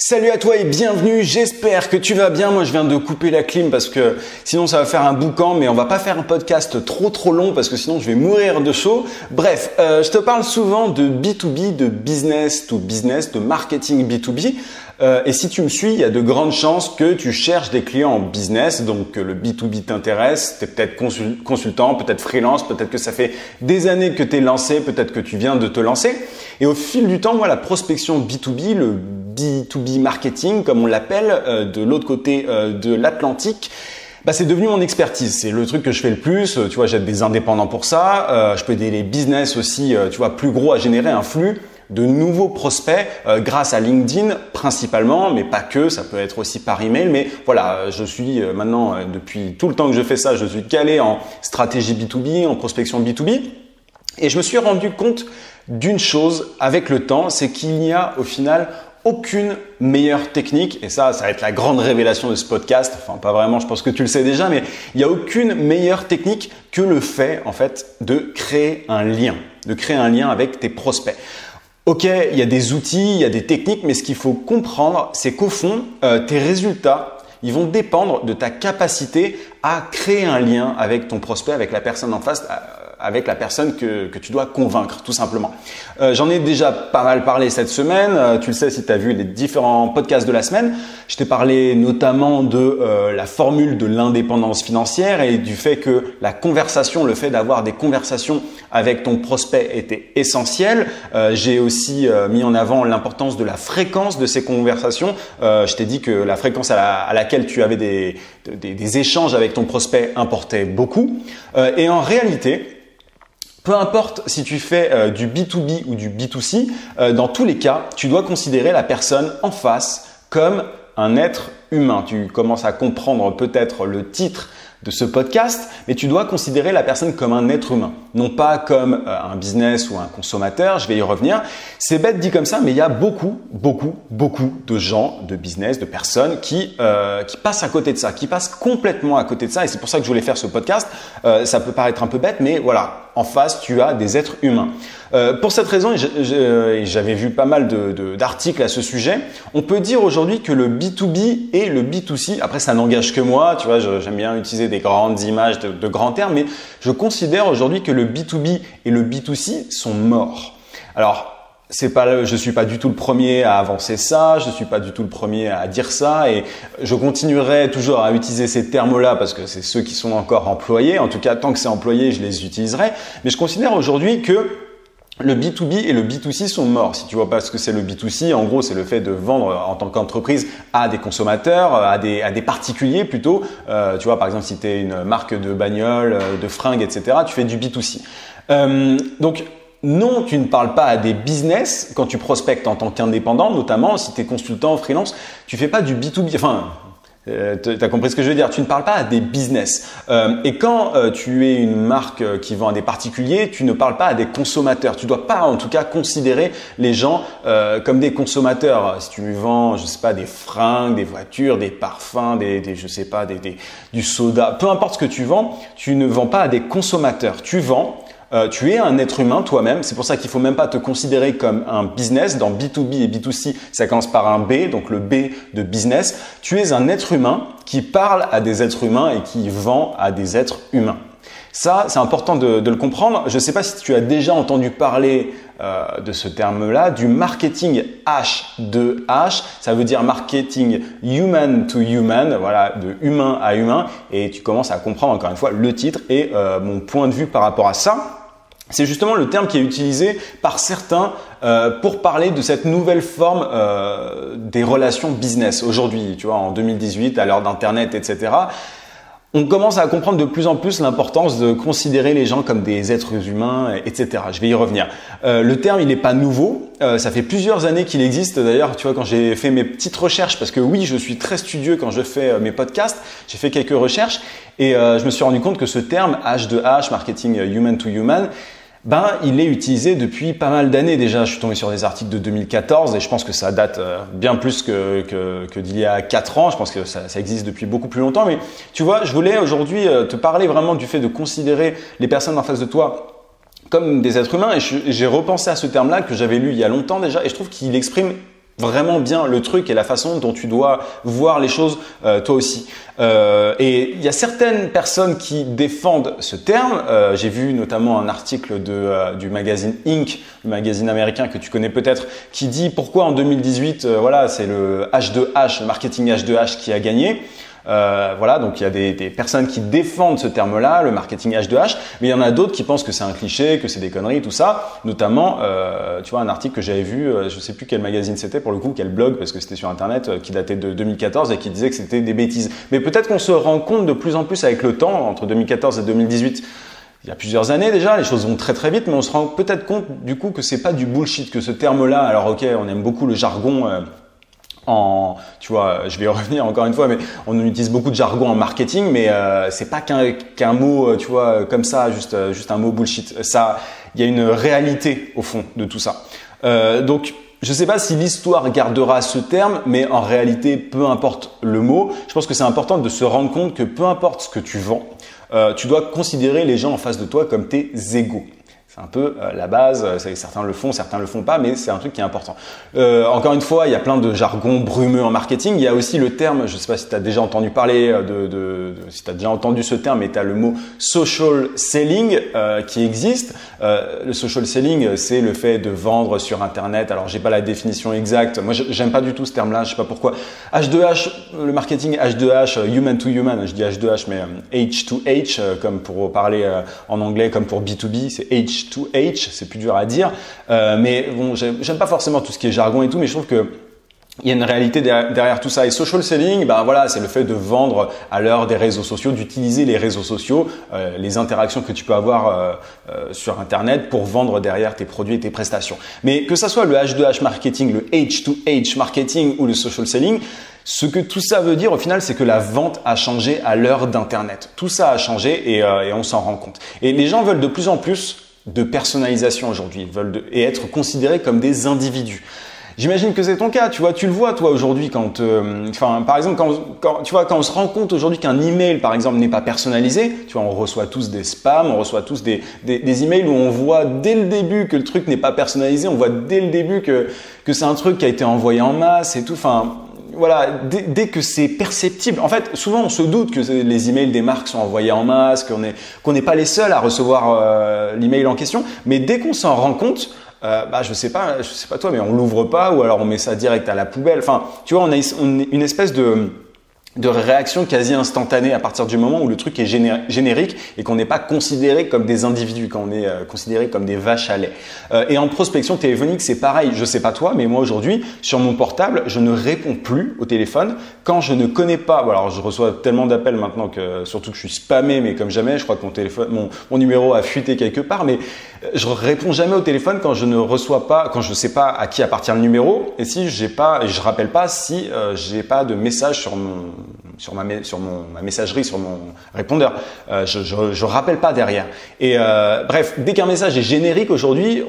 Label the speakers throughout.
Speaker 1: Salut à toi et bienvenue, j'espère que tu vas bien. Moi je viens de couper la clim parce que sinon ça va faire un boucan, mais on va pas faire un podcast trop long parce que sinon je vais mourir de chaud. Bref, je te parle souvent de B2B, de business to business, de marketing B2B. Et si tu me suis, il y a de grandes chances que tu cherches des clients en business, donc que le B2B t'intéresse. Tu es peut-être consultant, peut-être freelance, peut-être que ça fait des années que tu es lancé, peut-être que tu viens de te lancer. Et au fil du temps, moi, la prospection B2B, le B2B marketing, comme on l'appelle, de l'autre côté de l'Atlantique, c'est devenu mon expertise. C'est le truc que je fais le plus. Tu vois, j'aide des indépendants pour ça. Je peux aider les business aussi, tu vois, plus gros à générer un flux de nouveaux prospects grâce à LinkedIn principalement, mais pas que, ça peut être aussi par email. Mais voilà, je suis maintenant, depuis tout le temps que je fais ça, je suis calé en stratégie B2B, en prospection B2B. Et je me suis rendu compte d'une chose avec le temps, c'est qu'il n'y a au final aucune meilleure technique, et ça va être la grande révélation de ce podcast, enfin pas vraiment, je pense que tu le sais déjà, mais il n'y a aucune meilleure technique que le fait en fait de créer un lien avec tes prospects. Ok, il y a des outils, il y a des techniques, mais ce qu'il faut comprendre, c'est qu'au fond, tes résultats, ils vont dépendre de ta capacité à créer un lien avec ton prospect, avec la personne en face, avec la personne que tu dois convaincre, tout simplement. J'en ai déjà pas mal parlé cette semaine. Tu le sais si tu as vu les différents podcasts de la semaine. Je t'ai parlé notamment de la formule de l'indépendance financière et du fait que la conversation, le fait d'avoir des conversations avec ton prospect était essentiel. J'ai aussi mis en avant l'importance de la fréquence de ces conversations. Je t'ai dit que la fréquence à laquelle tu avais des échanges avec ton prospect importait beaucoup. Et en réalité, peu importe si tu fais du B2B ou du B2C, dans tous les cas, tu dois considérer la personne en face comme un être humain. Tu commences à comprendre peut-être le titre de ce podcast, mais tu dois considérer la personne comme un être humain, non pas comme un business ou un consommateur. Je vais y revenir. C'est bête dit comme ça, mais il y a beaucoup de gens, de business, de personnes qui passent à côté de ça, qui passent complètement à côté de ça. Et c'est pour ça que je voulais faire ce podcast. Ça peut paraître un peu bête, mais voilà. En face, tu as des êtres humains. Pour cette raison, j'avais vu pas mal d'articles à ce sujet, on peut dire aujourd'hui que le B2B et le B2C, après ça n'engage que moi, tu vois, j'aime bien utiliser des grandes images, de grands termes, mais je considère aujourd'hui que le B2B et le B2C sont morts. Alors, je suis pas du tout le premier à avancer ça, je suis pas du tout le premier à dire ça et je continuerai toujours à utiliser ces termes-là parce que c'est ceux qui sont encore employés. En tout cas, tant que c'est employé, je les utiliserai. Mais je considère aujourd'hui que le B2B et le B2C sont morts. Si tu vois pas ce que c'est le B2C, en gros, c'est le fait de vendre en tant qu'entreprise à des consommateurs, à des particuliers plutôt. Tu vois, par exemple, si tu es une marque de bagnole, de fringues, etc., tu fais du B2C. Donc, non, tu ne parles pas à des business quand tu prospectes en tant qu'indépendant, notamment si tu es consultant, freelance, tu fais pas du B2B. Enfin, tu as compris ce que je veux dire. Tu ne parles pas à des business. Et quand tu es une marque qui vend à des particuliers, tu ne parles pas à des consommateurs. Tu dois pas, en tout cas, considérer les gens comme des consommateurs. Si tu vends, je sais pas, des fringues, des voitures, des parfums, je sais pas, du soda, peu importe ce que tu vends, tu ne vends pas à des consommateurs. Tu es un être humain toi-même, c'est pour ça qu'il ne faut même pas te considérer comme un business. Dans B2B et B2C, ça commence par un B, donc le B de business. Tu es un être humain qui parle à des êtres humains et qui vend à des êtres humains. Ça, c'est important de le comprendre. Je ne sais pas si tu as déjà entendu parler de ce terme-là, du marketing H2H. Ça veut dire marketing human to human, voilà, de humain à humain. Et tu commences à comprendre encore une fois le titre et mon point de vue par rapport à ça. C'est justement le terme qui est utilisé par certains pour parler de cette nouvelle forme des relations business aujourd'hui, tu vois, en 2018, à l'heure d'Internet, etc. On commence à comprendre de plus en plus l'importance de considérer les gens comme des êtres humains, etc. Je vais y revenir. Le terme, il n'est pas nouveau. Ça fait plusieurs années qu'il existe. D'ailleurs, tu vois, quand j'ai fait mes petites recherches, parce que oui, je suis très studieux quand je fais mes podcasts, j'ai fait quelques recherches et je me suis rendu compte que ce terme H2H, marketing human to human, il est utilisé depuis pas mal d'années déjà. Je suis tombé sur des articles de 2014 et je pense que ça date bien plus que d'il y a 4 ans. Je pense que ça existe depuis beaucoup plus longtemps. Mais tu vois, je voulais aujourd'hui te parler vraiment du fait de considérer les personnes en face de toi comme des êtres humains. Et j'ai repensé à ce terme-là que j'avais lu il y a longtemps déjà et je trouve qu'il exprime vraiment bien le truc et la façon dont tu dois voir les choses toi aussi. Et il y a certaines personnes qui défendent ce terme. J'ai vu notamment un article du magazine Inc., le magazine américain que tu connais peut-être, qui dit pourquoi en 2018, voilà, c'est le H2H, le marketing H2H qui a gagné. Voilà, donc il y a des personnes qui défendent ce terme-là, le marketing H2H, mais il y en a d'autres qui pensent que c'est un cliché, que c'est des conneries, tout ça. Notamment, tu vois, un article que j'avais vu, je sais plus quel magazine c'était pour le coup, quel blog, parce que c'était sur Internet, qui datait de 2014 et qui disait que c'était des bêtises. Mais peut-être qu'on se rend compte de plus en plus avec le temps, entre 2014 et 2018. Il y a plusieurs années déjà, les choses vont très très vite, mais on se rend peut-être compte du coup que c'est pas du bullshit, que ce terme-là, alors ok, on aime beaucoup le jargon. Tu vois, je vais y revenir encore une fois, mais on utilise beaucoup de jargon en marketing, mais c'est pas qu'un mot, tu vois, comme ça, juste un mot bullshit. Ça, il y a une réalité au fond de tout ça. Donc, je sais pas si l'histoire gardera ce terme, mais en réalité, peu importe le mot, je pense que c'est important de se rendre compte que peu importe ce que tu vends, tu dois considérer les gens en face de toi comme tes égaux. C'est un peu la base, certains le font pas, mais c'est un truc qui est important. Encore une fois, il y a plein de jargon brumeux en marketing. Il y a aussi le terme, je ne sais pas si tu as déjà entendu parler si tu as déjà entendu ce terme, mais tu as le mot social selling qui existe. Le social selling, c'est le fait de vendre sur Internet. Alors, j'ai pas la définition exacte. Moi, j'aime pas du tout ce terme-là, je sais pas pourquoi. H2H, le marketing H2H, human to human, je dis H2H, mais H to H, comme pour parler en anglais, comme pour B2B, c'est H to H, c'est plus dur à dire, mais bon, j'aime pas forcément tout ce qui est jargon et tout, mais je trouve que il y a une réalité derrière tout ça. Et social selling, ben voilà, c'est le fait de vendre à l'heure des réseaux sociaux, d'utiliser les réseaux sociaux, les interactions que tu peux avoir sur Internet pour vendre derrière tes produits et tes prestations. Mais que ça soit le H2H marketing, le H2H marketing ou le social selling, ce que tout ça veut dire au final, c'est que la vente a changé à l'heure d'Internet. Tout ça a changé et on s'en rend compte. Et les gens veulent de plus en plus de personnalisation aujourd'hui, et être considérés comme des individus. J'imagine que c'est ton cas, tu vois, tu le vois toi aujourd'hui quand, par exemple quand on se rend compte aujourd'hui qu'un email par exemple n'est pas personnalisé, tu vois, on reçoit tous des spams, on reçoit tous des emails où on voit dès le début que le truc n'est pas personnalisé, on voit dès le début que c'est un truc qui a été envoyé en masse et tout, voilà, dès que c'est perceptible. En fait, souvent on se doute que les emails des marques sont envoyés en masse, qu'on n'est pas les seuls à recevoir l'email en question. Mais dès qu'on s'en rend compte, je sais pas toi, mais on l'ouvre pas ou alors on met ça direct à la poubelle. Enfin, tu vois, on a une espèce de réaction quasi instantanée à partir du moment où le truc est générique et qu'on n'est pas considéré comme des individus, quand on est considéré comme des vaches à lait. Et en prospection téléphonique, c'est pareil. Je sais pas toi, mais moi aujourd'hui, sur mon portable, je ne réponds plus au téléphone quand je ne connais pas. Bon, alors, je reçois tellement d'appels maintenant que surtout que je suis spammé, mais comme jamais, je crois que mon numéro a fuité quelque part, mais je réponds jamais au téléphone quand je ne reçois pas, quand je sais pas à qui appartient le numéro et si je rappelle pas si j'ai pas de message sur ma messagerie, sur mon répondeur. Je rappelle pas derrière. Et bref, dès qu'un message est générique aujourd'hui,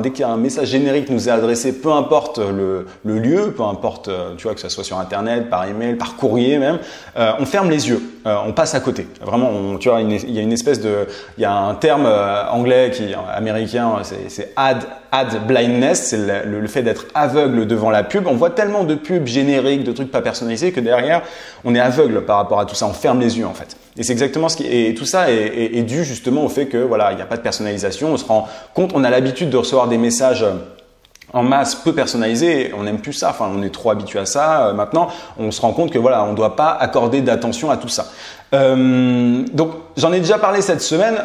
Speaker 1: dès qu'un message générique nous est adressé, peu importe le lieu, peu importe, tu vois, que ça soit sur Internet, par email, par courrier même, on ferme les yeux, on passe à côté. Vraiment, tu vois, il y a une espèce il y a un terme anglais américain, c'est ad blindness, c'est le fait d'être aveugle devant la pub. On voit tellement de pubs génériques, de trucs pas personnalisés que derrière, on est aveugle par rapport à tout ça. On ferme les yeux en fait. Et c'est exactement et tout ça est dû justement au fait que voilà, il n'y a pas de personnalisation. On se rend compte, on a l'habitude de recevoir des messages en masse peu personnalisés. On n'aime plus ça. Enfin, on est trop habitué à ça. Maintenant, on se rend compte que voilà, on ne doit pas accorder d'attention à tout ça. Donc j'en ai déjà parlé cette semaine,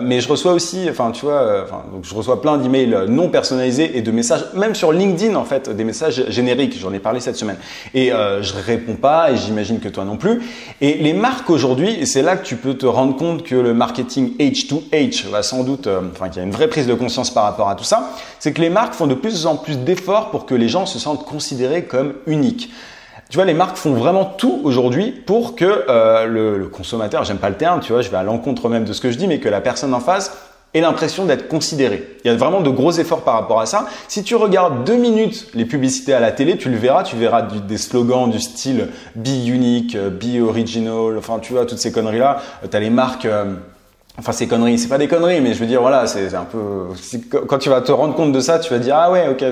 Speaker 1: mais je reçois aussi, donc je reçois plein d'emails non personnalisés et de messages, même sur LinkedIn en fait, des messages génériques. J'en ai parlé cette semaine et je réponds pas et j'imagine que toi non plus. Et les marques aujourd'hui, et c'est là que tu peux te rendre compte que le marketing H2H va sans doute, qu'il y a une vraie prise de conscience par rapport à tout ça, c'est que les marques font de plus en plus d'efforts pour que les gens se sentent considérés comme uniques. Tu vois, les marques font vraiment tout aujourd'hui pour que le consommateur, j'aime pas le terme, tu vois, je vais à l'encontre même de ce que je dis, mais que la personne en face ait l'impression d'être considérée. Il y a vraiment de gros efforts par rapport à ça. Si tu regardes 2 minutes les publicités à la télé, tu verras des slogans du style Be Unique, Be Original, enfin tu vois, toutes ces conneries-là. Tu as les marques Enfin, c'est conneries, c'est pas des conneries, mais je veux dire, voilà, c'est un peu, quand tu vas te rendre compte de ça, tu vas dire, ah ouais, ok,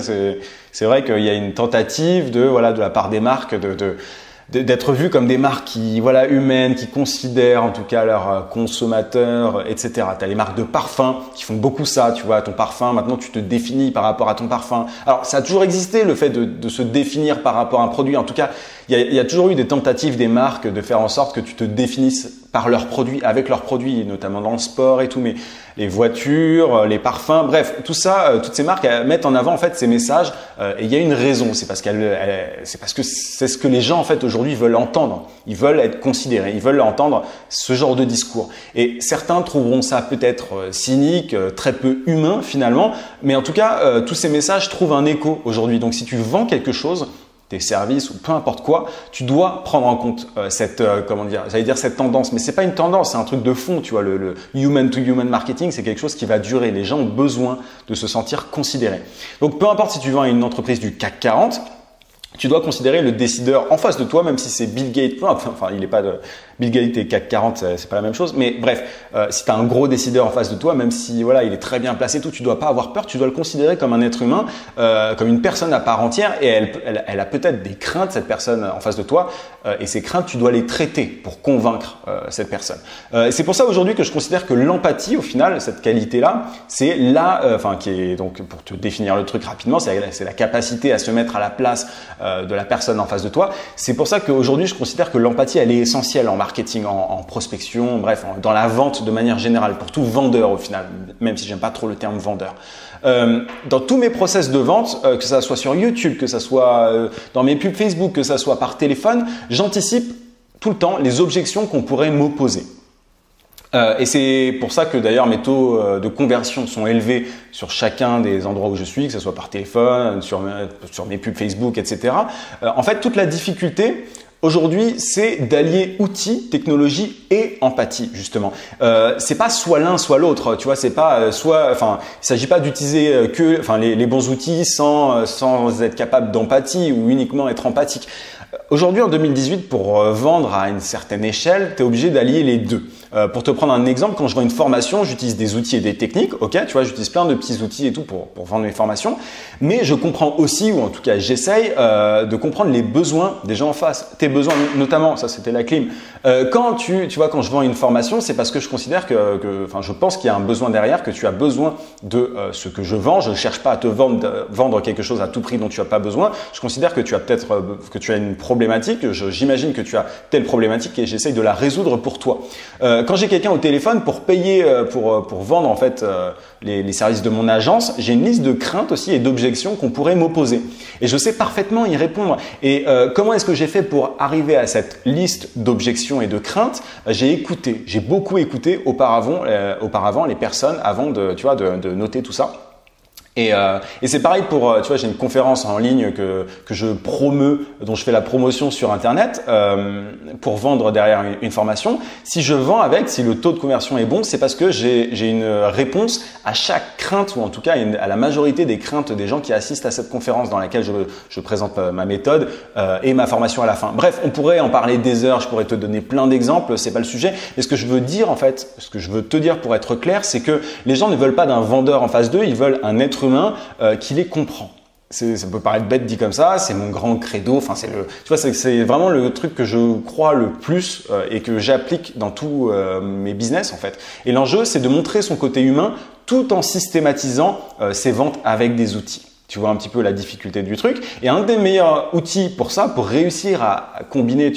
Speaker 1: c'est vrai qu'il y a une tentative de la part des marques d'être vues comme des marques qui, voilà, humaines, qui considèrent en tout cas leurs consommateurs, etc. Tu as les marques de parfum qui font beaucoup ça, tu vois, ton parfum, maintenant tu te définis par rapport à ton parfum. Alors, ça a toujours existé le fait de se définir par rapport à un produit. En tout cas, il y a toujours eu des tentatives des marques de faire en sorte que tu te définisses par leurs produits, avec leurs produits, notamment dans le sport et tout, mais les voitures, les parfums, bref, tout ça, toutes ces marques mettent en avant en fait ces messages et il y a une raison, c'est parce que c'est ce que les gens en fait aujourd'hui veulent entendre. Ils veulent être considérés, ils veulent entendre ce genre de discours. Et certains trouveront ça peut-être cynique, très peu humain finalement, mais en tout cas, tous ces messages trouvent un écho aujourd'hui. Donc si tu vends quelque chose, tes services ou peu importe quoi, tu dois prendre en compte cette tendance. Mais c'est pas une tendance, c'est un truc de fond, tu vois. Le human to human marketing, c'est quelque chose qui va durer. Les gens ont besoin de se sentir considérés. Donc peu importe si tu vends à une entreprise du CAC 40, tu dois considérer le décideur en face de toi, même si c'est Bill Gates. Enfin, il n'est pas de Bill Gates et CAC 40, c'est pas la même chose. Mais bref, si tu as un gros décideur en face de toi, même si voilà, il est très bien placé, tout, tu dois pas avoir peur. Tu dois le considérer comme un être humain, comme une personne à part entière. Et elle a peut-être des craintes, cette personne en face de toi. Et ces craintes, tu dois les traiter pour convaincre cette personne. C'est pour ça aujourd'hui que je considère que l'empathie, au final, cette qualité-là, c'est qui est donc pour te définir le truc rapidement, c'est la capacité à se mettre à la place de la personne en face de toi. C'est pour ça qu'aujourd'hui, je considère que l'empathie, elle est essentielle en marketing, en prospection, bref, dans la vente de manière générale, pour tout vendeur au final, même si j'aime pas trop le terme vendeur. Dans tous mes process de vente, que ça soit sur YouTube, que ça soit dans mes pubs Facebook, que ça soit par téléphone, j'anticipe tout le temps les objections qu'on pourrait m'opposer. Et c'est pour ça que d'ailleurs mes taux de conversion sont élevés sur chacun des endroits où je suis, que ce soit par téléphone, sur mes pubs Facebook, etc. En fait, toute la difficulté aujourd'hui, c'est d'allier outils, technologie et empathie, justement. C'est pas soit l'un, soit l'autre. Tu vois, c'est pas il s'agit pas d'utiliser les bons outils sans être capable d'empathie ou uniquement être empathique. Aujourd'hui, en 2018, pour vendre à une certaine échelle, tu es obligé d'allier les deux. Pour te prendre un exemple, quand je vends une formation, j'utilise des outils et des techniques. Ok, tu vois, j'utilise plein de petits outils et tout pour vendre mes formations. Mais je comprends aussi, ou en tout cas j'essaye, de comprendre les besoins des gens en face. Tes besoins, notamment, ça c'était la clim. Quand quand je vends une formation, c'est parce que je considère je pense qu'il y a un besoin derrière, que tu as besoin de ce que je vends. Je ne cherche pas à te vendre quelque chose à tout prix dont tu n'as pas besoin. Je considère que tu as une problématique. J'imagine que tu as telle problématique et j'essaye de la résoudre pour toi. Quand j'ai quelqu'un au téléphone pour payer, pour vendre en fait les services de mon agence, j'ai une liste de craintes aussi et d'objections qu'on pourrait m'opposer. Et je sais parfaitement y répondre. Et comment est-ce que j'ai fait pour arriver à cette liste d'objections et de craintes? J'ai beaucoup écouté auparavant les personnes avant de noter tout ça. Et c'est pareil pour, j'ai une conférence en ligne que je promeus, dont je fais la promotion sur Internet pour vendre derrière une formation. Si le taux de conversion est bon, c'est parce que j'ai une réponse à chaque crainte, ou en tout cas à la majorité des craintes des gens qui assistent à cette conférence dans laquelle je présente ma méthode et ma formation à la fin. Bref, on pourrait en parler des heures, je pourrais te donner plein d'exemples, c'est pas le sujet. Mais ce que je veux te dire pour être clair, c'est que les gens ne veulent pas d'un vendeur en face d'eux, ils veulent un être humain qui les comprend. Ça peut paraître bête dit comme ça, c'est mon grand credo. Enfin, c'est vraiment le truc que je crois le plus et que j'applique dans tous mes business en fait. Et l'enjeu, c'est de montrer son côté humain tout en systématisant ses ventes avec des outils. Tu vois un petit peu la difficulté du truc. Et un des meilleurs outils pour ça, pour réussir à combiner,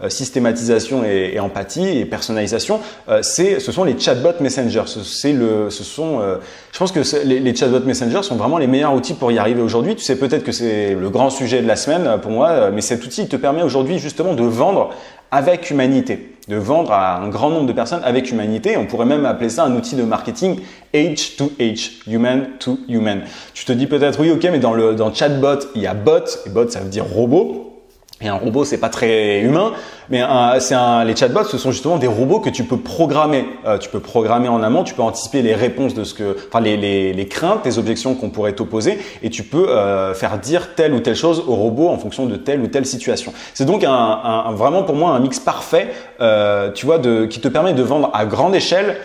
Speaker 1: systématisation et empathie et personnalisation, ce sont les chatbots Messenger. Je pense que les chatbots Messenger sont vraiment les meilleurs outils pour y arriver aujourd'hui. Tu sais peut-être que c'est le grand sujet de la semaine pour moi, mais cet outil il te permet aujourd'hui justement de vendre avec humanité, de vendre à un grand nombre de personnes avec humanité. On pourrait même appeler ça un outil de marketing H to H, human to human. Tu te dis peut-être oui, ok, mais dans chatbot, il y a bot, et bot ça veut dire robot. Et un robot, c'est pas très humain, mais les chatbots, ce sont justement des robots que tu peux programmer. Tu peux programmer en amont, tu peux anticiper les réponses de les craintes, les objections qu'on pourrait t'opposer, et tu peux faire dire telle ou telle chose au robot en fonction de telle ou telle situation. C'est donc vraiment pour moi un mix parfait, tu vois, qui te permet de vendre à grande échelle,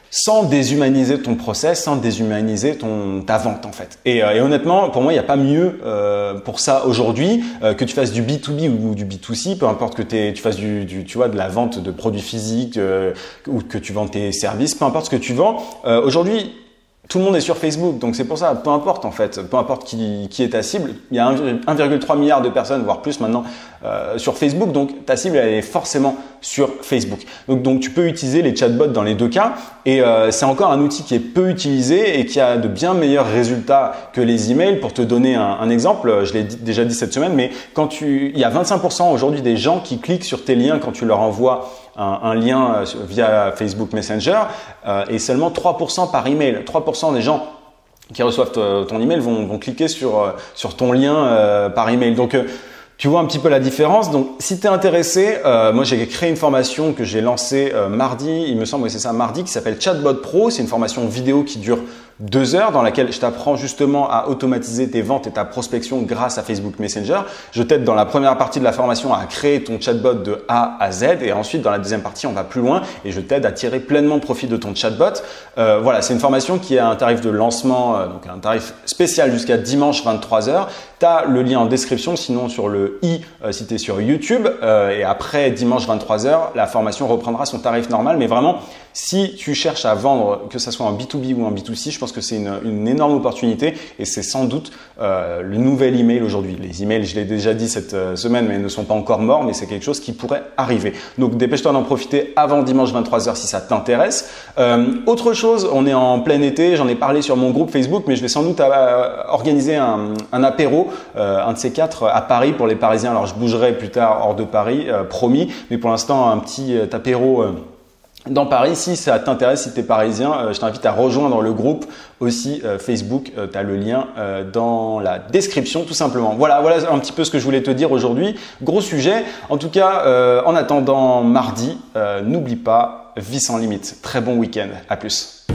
Speaker 1: sans déshumaniser ton process, sans déshumaniser ta vente en fait. Et honnêtement, pour moi, il n'y a pas mieux pour ça aujourd'hui que tu fasses du B2B ou du B2C, peu importe que tu fasses tu vois, de la vente de produits physiques ou que tu vends tes services, peu importe ce que tu vends. Aujourd'hui, tout le monde est sur Facebook, donc c'est pour ça, peu importe en fait, peu importe qui est ta cible. Il y a 1,3 milliard de personnes, voire plus maintenant, sur Facebook, donc ta cible elle est forcément sur Facebook. Donc tu peux utiliser les chatbots dans les deux cas, et c'est encore un outil qui est peu utilisé et qui a de bien meilleurs résultats que les emails. Pour te donner un exemple, je l'ai déjà dit cette semaine, mais il y a 25% aujourd'hui des gens qui cliquent sur tes liens quand tu leur envoies un lien via Facebook Messenger et seulement 3% par email. 3% des gens qui reçoivent ton email vont cliquer sur ton lien par email. Donc, tu vois un petit peu la différence. Donc, si tu es intéressé, moi j'ai créé une formation que j'ai lancée mardi, il me semble que c'est ça, mardi, qui s'appelle Chatbot Pro. C'est une formation vidéo qui dure 2 heures dans laquelle je t'apprends justement à automatiser tes ventes et ta prospection grâce à Facebook Messenger. Je t'aide dans la première partie de la formation à créer ton chatbot de A à Z et ensuite dans la deuxième partie on va plus loin et je t'aide à tirer pleinement profit de ton chatbot. Voilà, c'est une formation qui a un tarif de lancement, donc un tarif spécial jusqu'à dimanche 23h. Tu as le lien en description, sinon sur le i si tu es sur YouTube et après dimanche 23h, la formation reprendra son tarif normal. Mais vraiment, si tu cherches à vendre, que ce soit en B2B ou en B2C, je pense que c'est une énorme opportunité et c'est sans doute le nouvel email aujourd'hui. Les emails, je l'ai déjà dit cette semaine, mais ils ne sont pas encore morts, mais c'est quelque chose qui pourrait arriver. Donc dépêche-toi d'en profiter avant dimanche 23h si ça t'intéresse. Autre chose, on est en plein été, j'en ai parlé sur mon groupe Facebook, mais je vais sans doute organiser un apéro, un de ces quatre à Paris pour les Parisiens. Alors je bougerai plus tard hors de Paris, promis, mais pour l'instant un petit apéro dans Paris. Si ça t'intéresse, si tu es parisien, je t'invite à rejoindre le groupe aussi Facebook. Tu as le lien dans la description tout simplement. Voilà un petit peu ce que je voulais te dire aujourd'hui. Gros sujet. En tout cas, en attendant mardi, n'oublie pas, vie sans limite. Très bon week-end. À plus.